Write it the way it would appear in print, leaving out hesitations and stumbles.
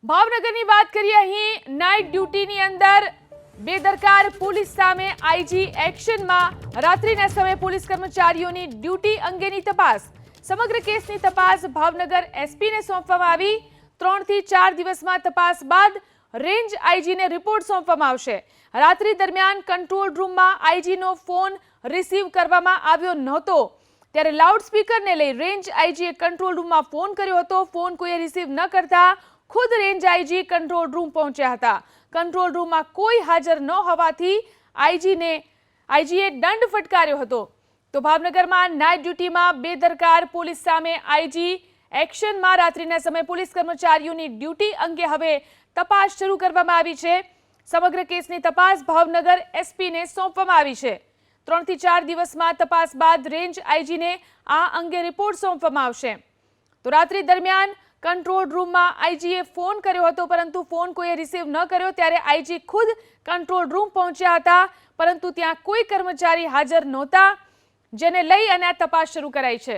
ભાવનગરની વાત કરીએ, અહીં નાઇટ ડ્યુટીની અંદર બેદરકાર પોલીસ સામે આઈજી એક્શનમાં। રાત્રિના સમયે પોલીસ કર્મચારીઓની ડ્યુટી અંગેની તપાસ। સમગ્ર કેસની તપાસ ભાવનગર એસપીને સોંપવામાં આવી। 3 થી 4 દિવસમાં તપાસ બાદ રેન્જ આઈજીને રિપોર્ટ સોંપવામાં આવશે। રાત્રિ દરમિયાન કંટ્રોલ રૂમમાં આઈજીનો ફોન રિસીવ કરવામાં આવ્યો નહોતો, ત્યારે લાઉડસ્પીકરને લઈ રેન્જ આઈજીએ કંટ્રોલ રૂમમાં ફોન કર્યો હતો। ફોન કોઈએ રિસીવ ન કરતા ખુદ રેન્જ આઈજી કંટ્રોલ રૂમ પહોંચ્યા હતા। કંટ્રોલ રૂમમાં કોઈ હાજર ન હોવાથી આઈજીએ દંડ ફટકાર્યો હતો। તો ભાવનગરમાં નાઇટ ડ્યુટીમાં બેદરકાર પોલીસ સામે આઈજી એક્શનમાં। રાત્રિના સમયે પોલીસ કર્મચારીઓની ડ્યુટી અંગે હવે તપાસ શરૂ કરવામાં આવી છે। સમગ્ર કેસની તપાસ ભાવનગર એસપીને સોંપવામાં આવી છે। 3 થી 4 દિવસમાં તપાસ બાદ રેન્જ આઈજીને આ અંગે રિપોર્ટ સોંપવામાં આવશે। તો રાત્રિ દરમિયાન કંટ્રોલ રૂમમાં આઈજીએ ફોન કર્યો હતો, પરંતુ ફોન કોઈએ રિસીવ ન કર્યો, ત્યારે આઈજી ખુદ કંટ્રોલ રૂમ પહોંચ્યા હતા, પરંતુ ત્યાં કોઈ કર્મચારી હાજર નહોતા, જેને લઈ અને આ તપાસ શરૂ કરાઈ છે।